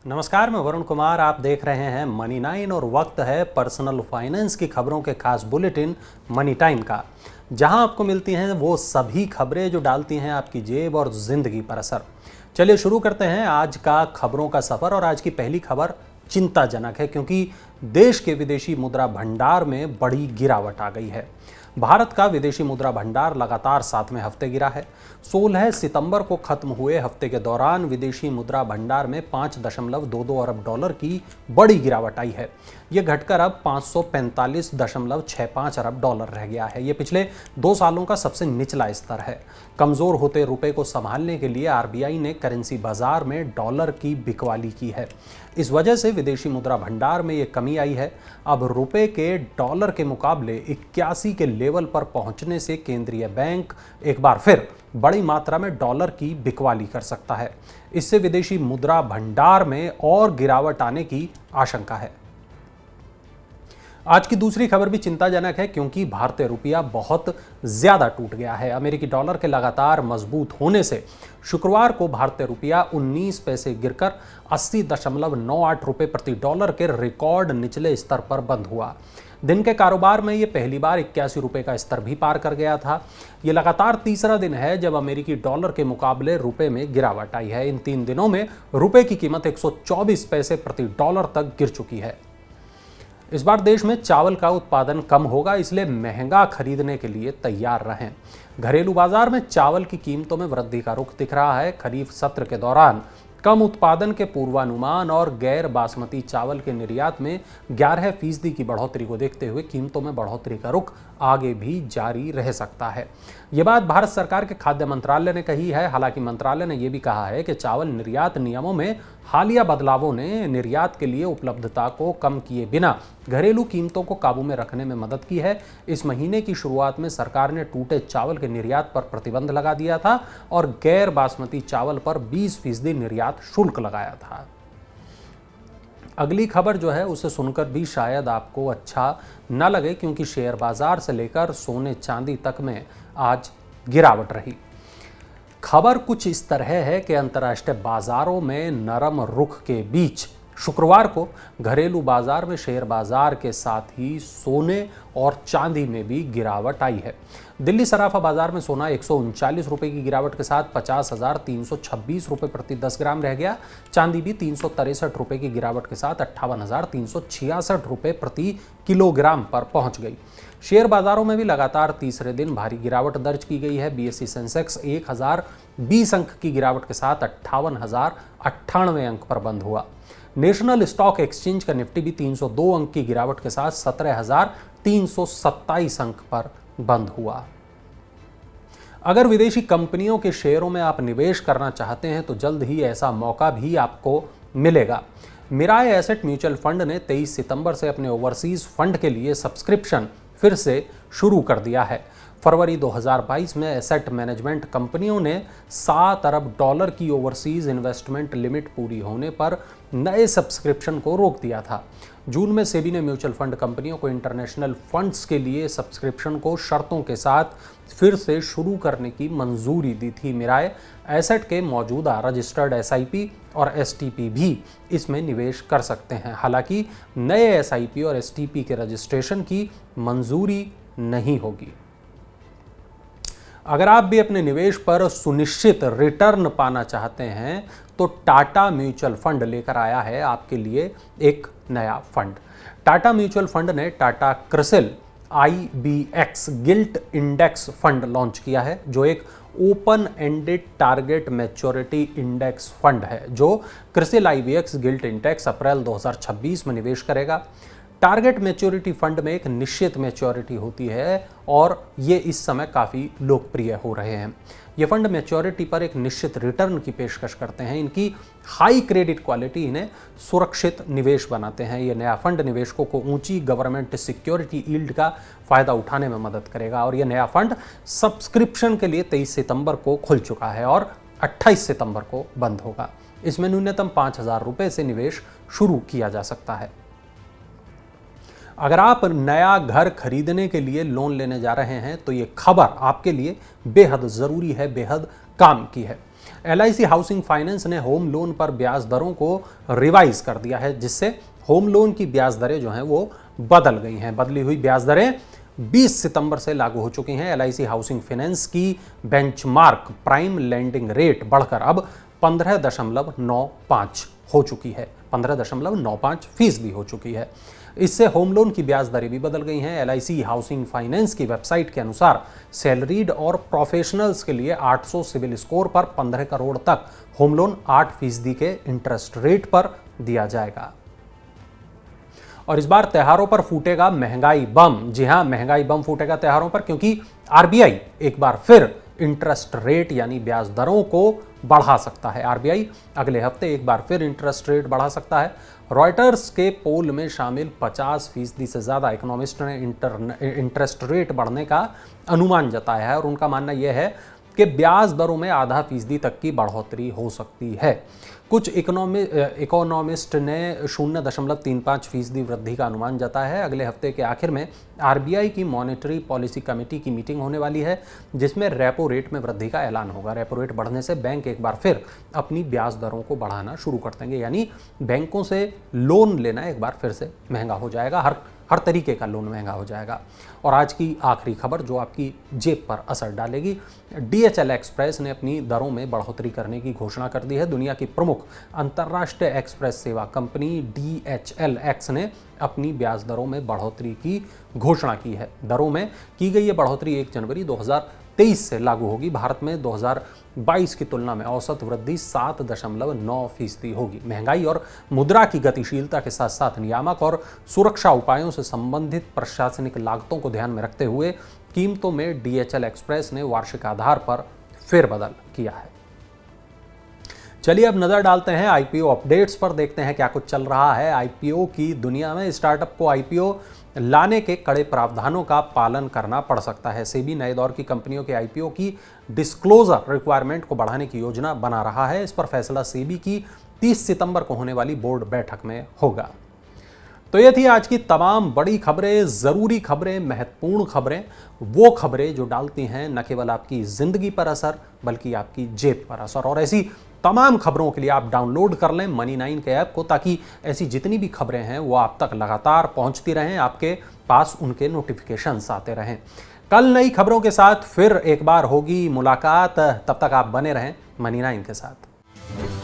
नमस्कार, मैं वरुण कुमार। आप देख रहे हैं मनी 9 और वक्त है पर्सनल फाइनेंस की खबरों के खास बुलेटिन मनी टाइम का, जहां आपको मिलती हैं वो सभी खबरें जो डालती हैं आपकी जेब और जिंदगी पर असर। चलिए शुरू करते हैं आज का खबरों का सफर। और आज की पहली खबर चिंताजनक है, क्योंकि देश के विदेशी मुद्रा भंडार में बड़ी गिरावट आ गई है। भारत का विदेशी मुद्रा भंडार लगातार 7वें हफ्ते गिरा है। 16 सितंबर को खत्म हुए हफ्ते के दौरान विदेशी मुद्रा भंडार में 5.22 अरब डॉलर की बड़ी गिरावट आई है। यह घटकर अब 545.65 अरब डॉलर रह गया है। यह पिछले 2 सालों का सबसे निचला स्तर है। कमजोर होते रुपए को संभालने के लिए आरबीआई ने करेंसी बाजार में डॉलर की बिकवाली की है। इस वजह से विदेशी मुद्रा भंडार में यह कमी आई है। अब रुपए के डॉलर के मुकाबले 81 के लेवल पर पहुंचने से केंद्रीय बैंक एक बार फिर बड़ी मात्रा में डॉलर की बिकवाली कर सकता है। इससे विदेशी मुद्रा भंडार में और गिरावट आने की आशंका है। आज की दूसरी खबर भी चिंताजनक है, क्योंकि भारतीय रुपया बहुत ज्यादा टूट गया है। अमेरिकी डॉलर के लगातार मजबूत होने से शुक्रवार को भारतीय रुपया 19 पैसे गिरकर 80.98 रुपए प्रति डॉलर के रिकॉर्ड निचले स्तर पर बंद हुआ। दिन के कारोबार में यह पहली बार 81 रुपए का स्तर भी पार कर गया था। यह लगातार तीसरा दिन है जब अमेरिकी डॉलर के मुकाबले रुपए में गिरावट आई है। इन 3 दिनों में रुपए की कीमत 124 पैसे प्रति डॉलर तक गिर चुकी है। इस बार देश में चावल का उत्पादन कम होगा, इसलिए महंगा खरीदने के लिए तैयार रहें। घरेलू बाजार में चावल की कीमतों में वृद्धि का रुख दिख रहा है। खरीफ सत्र के दौरान कम उत्पादन के पूर्वानुमान और गैर बासमती चावल के निर्यात में 11% की बढ़ोतरी को देखते हुए कीमतों में बढ़ोतरी का रुख आगे भी जारी रह सकता है। ये बात भारत सरकार के खाद्य मंत्रालय ने कही है। हालांकि मंत्रालय ने यह भी कहा है कि चावल निर्यात नियमों में हालिया बदलावों ने निर्यात के लिए उपलब्धता को कम किए बिना घरेलू कीमतों को काबू में रखने में मदद की है। इस महीने की शुरुआत में सरकार ने टूटे चावल के निर्यात पर प्रतिबंध लगा दिया था और गैर बासमती चावल पर 20% निर्यात शुल्क लगाया था। अगली खबर जो है उसे सुनकर भी शायद आपको अच्छा न लगे, क्योंकि शेयर बाजार से लेकर सोने चांदी तक में आज गिरावट रही। खबर कुछ इस तरह है कि अंतर्राष्ट्रीय बाजारों में नरम रुख के बीच शुक्रवार को घरेलू बाजार में शेयर बाजार के साथ ही सोने और चांदी में भी गिरावट आई है। दिल्ली सराफा बाजार में सोना 139 रुपए की गिरावट के साथ 50,326 रुपए प्रति 10 ग्राम रह गया। चांदी भी 363 रुपए की गिरावट के साथ 58,366 रुपए प्रति किलोग्राम पर पहुंच गई। शेयर बाजारों में भी लगातार तीसरे दिन भारी गिरावट दर्ज की गई है। बीएसई सेंसेक्स 1020 अंक की गिरावट के साथ 58,098 अंक पर बंद हुआ। नेशनल स्टॉक एक्सचेंज का निफ्टी भी 302 अंक की गिरावट के साथ 17,327 अंक पर बंद हुआ। अगर विदेशी कंपनियों के शेयरों में आप निवेश करना चाहते हैं तो जल्द ही ऐसा मौका भी आपको मिलेगा। मिराय एसेट म्यूचुअल फंड ने 23 सितंबर से अपने ओवरसीज फंड के लिए सब्सक्रिप्शन फिर से शुरू कर दिया है। फरवरी 2022 में एसेट मैनेजमेंट कंपनियों ने 7 अरब डॉलर की ओवरसीज इन्वेस्टमेंट लिमिट पूरी होने पर नए सब्सक्रिप्शन को रोक दिया था। जून में सेबी ने म्यूचुअल फंड कंपनियों को इंटरनेशनल फंड्स के लिए सब्सक्रिप्शन को शर्तों के साथ फिर से शुरू करने की मंजूरी दी थी। मिराय एसेट के मौजूदा रजिस्टर्ड एसआईपी और एसटीपी भी इसमें निवेश कर सकते हैं। हालांकि नए एसआईपी और एसटीपी के रजिस्ट्रेशन की मंजूरी नहीं होगी। अगर आप भी अपने निवेश पर सुनिश्चित रिटर्न पाना चाहते हैं तो टाटा म्यूचुअल फंड लेकर आया है आपके लिए एक नया फंड। टाटा म्यूचुअल फंड ने Tata CRISIL IBX guilt index fund launch किया है, जो एक open ended target maturity index fund है जो क्रिसिल IBX गिल्ट इंडेक्स अप्रैल 2026 में निवेश करेगा। टारगेट मैच्योरिटी फंड में एक निश्चित मैच्योरिटी होती है और ये इस समय काफ़ी लोकप्रिय हो रहे हैं। ये फंड मैच्योरिटी पर एक निश्चित रिटर्न की पेशकश करते हैं। इनकी हाई क्रेडिट क्वालिटी इन्हें सुरक्षित निवेश बनाते हैं। ये नया फंड निवेशकों को ऊंची गवर्नमेंट सिक्योरिटी यील्ड का फायदा उठाने में मदद करेगा। और ये नया फंड सब्सक्रिप्शन के लिए 23 सितंबर को खुल चुका है और 28 सितंबर को बंद होगा। इसमें न्यूनतम 5,000 रुपये से निवेश शुरू किया जा सकता है। अगर आप नया घर खरीदने के लिए लोन लेने जा रहे हैं तो ये खबर आपके लिए बेहद ज़रूरी है, बेहद काम की है। LIC हाउसिंग फाइनेंस ने होम लोन पर ब्याज दरों को रिवाइज कर दिया है, जिससे होम लोन की ब्याज दरें जो हैं वो बदल गई हैं। बदली हुई ब्याज दरें 20 सितंबर से लागू हो चुकी हैं। LIC हाउसिंग फाइनेंस की बेंचमार्क प्राइम लेंडिंग रेट बढ़कर अब 15.95 हो चुकी है, 15.95% हो चुकी है। इससे होम लोन की ब्याज दरें भी बदल गई हैं। LIC हाउसिंग फाइनेंस की वेबसाइट के अनुसार सैलरीड और प्रोफेशनल्स के लिए 800 सिविल स्कोर पर 15 करोड़ तक होम लोन 8% के इंटरेस्ट रेट पर दिया जाएगा। और इस बार त्योहारों पर फूटेगा महंगाई बम। जी हां, महंगाई बम फूटेगा त्योहारों पर, क्योंकि RBI एक बार फिर इंटरेस्ट रेट यानी ब्याज दरों को बढ़ा सकता है। RBI अगले हफ्ते एक बार फिर इंटरेस्ट रेट बढ़ा सकता है। रॉयटर्स के पोल में शामिल 50% से ज्यादा इकोनॉमिस्ट ने इंटरेस्ट रेट बढ़ने का अनुमान जताया है और उनका मानना यह है कि ब्याज दरों में आधा फीसदी तक की बढ़ोतरी हो सकती है। कुछ इकोनॉमिस्ट ने 0.35% वृद्धि का अनुमान जताया है। अगले हफ्ते के आखिर में RBI की मॉनेटरी पॉलिसी कमेटी की मीटिंग होने वाली है, जिसमें रेपो रेट में वृद्धि का ऐलान होगा। रेपो रेट बढ़ने से बैंक एक बार फिर अपनी ब्याज दरों को बढ़ाना शुरू कर देंगे, यानी बैंकों से लोन लेना एक बार फिर से महंगा हो जाएगा। हर तरीके का लोन महंगा हो जाएगा। और आज की आखिरी खबर जो आपकी जेब पर असर डालेगी, DHL एक्सप्रेस ने अपनी दरों में बढ़ोतरी करने की घोषणा कर दी है। दुनिया की प्रमुख अंतर्राष्ट्रीय एक्सप्रेस सेवा कंपनी DHLX ने अपनी ब्याज दरों में बढ़ोतरी की घोषणा की है। दरों में की गई ये बढ़ोतरी 1 जनवरी 2023 से लागू होगी। भारत में 2022 की तुलना में औसत वृद्धि 7.9% होगी। महंगाई और मुद्रा की गतिशीलता के साथ साथ नियामक और सुरक्षा उपायों से संबंधित प्रशासनिक लागतों को ध्यान में रखते हुए कीमतों में DHL एक्सप्रेस ने वार्षिक आधार पर फेरबदल किया है। चलिए अब नजर डालते हैं IPO अपडेट्स पर, देखते हैं क्या कुछ चल रहा है IPO की दुनिया में। स्टार्टअप को IPO लाने के कड़े प्रावधानों का पालन करना पड़ सकता है। सेबी नए दौर की कंपनियों के IPO की डिस्क्लोजर रिक्वायरमेंट को बढ़ाने की योजना बना रहा है। इस पर फैसला सेबी की 30 सितंबर को होने वाली बोर्ड बैठक में होगा। तो ये थी आज की तमाम बड़ी खबरें, जरूरी खबरें, महत्वपूर्ण खबरें, वो खबरें जो डालती हैं न केवल आपकी जिंदगी पर असर बल्कि आपकी जेब पर असर। और ऐसी तमाम खबरों के लिए आप डाउनलोड कर लें Money9 के ऐप को, ताकि ऐसी जितनी भी खबरें हैं वो आप तक लगातार पहुंचती रहें, आपके पास उनके नोटिफिकेशंस आते रहें। कल नई खबरों के साथ फिर एक बार होगी मुलाकात, तब तक आप बने रहें Money9 के साथ।